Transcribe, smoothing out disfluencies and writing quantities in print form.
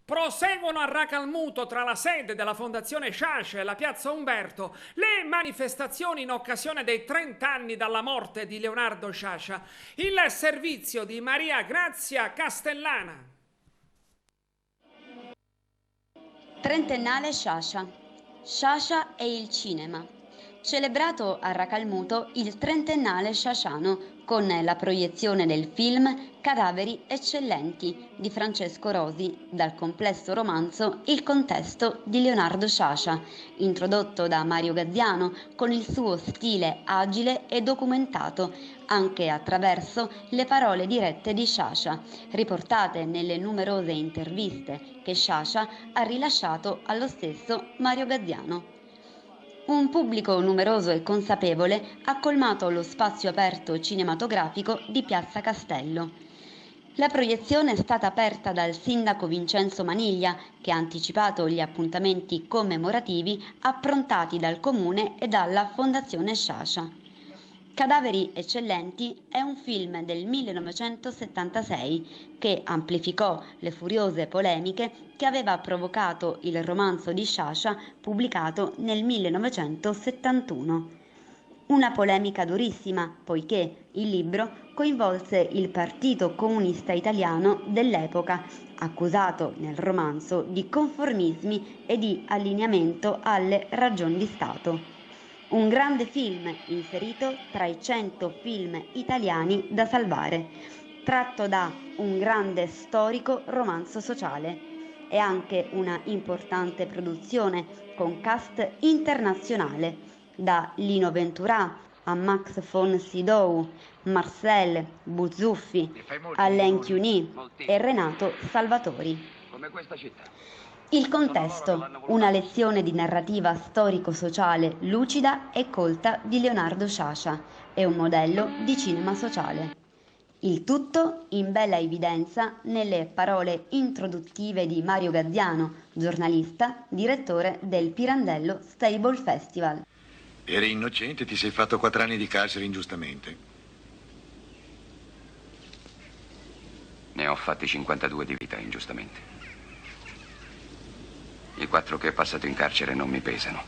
Proseguono a Racalmuto, tra la sede della Fondazione Sciascia e la piazza Umberto, le manifestazioni in occasione dei 30 anni dalla morte di Leonardo Sciascia. Il servizio di Maria Grazia Castellana. Trentennale Sciascia. Sciascia e il cinema. Celebrato a Racalmuto il trentennale sciasciano con la proiezione del film Cadaveri eccellenti di Francesco Rosi dal complesso romanzo Il contesto di Leonardo Sciascia, introdotto da Mario Gazziano con il suo stile agile e documentato, anche attraverso le parole dirette di Sciascia, riportate nelle numerose interviste che Sciascia ha rilasciato allo stesso Mario Gazziano. Un pubblico numeroso e consapevole ha colmato lo spazio aperto cinematografico di Piazza Castello. La proiezione è stata aperta dal sindaco Vincenzo Maniglia, che ha anticipato gli appuntamenti commemorativi approntati dal Comune e dalla Fondazione Sciascia. Cadaveri eccellenti è un film del 1976 che amplificò le furiose polemiche che aveva provocato il romanzo di Sciascia pubblicato nel 1971. Una polemica durissima, poiché il libro coinvolse il Partito Comunista Italiano dell'epoca, accusato nel romanzo di conformismi e di allineamento alle ragioni di Stato. Un grande film inserito tra i 100 film italiani da salvare, tratto da un grande storico romanzo sociale. È anche una importante produzione con cast internazionale, da Lino Venturà a Max von Sydow, Marcel Buzzuffi, Alain Cuny e Renato Salvatori. Come questa città. Il contesto, una lezione di narrativa storico-sociale lucida e colta di Leonardo Sciascia e un modello di cinema sociale. Il tutto in bella evidenza nelle parole introduttive di Mario Gazziano, giornalista, direttore del Pirandello Stable Festival. Eri innocente, ti sei fatto 4 anni di carcere ingiustamente. Ne ho fatti 52 di vita ingiustamente. I 4 che ho passato in carcere non mi pesano.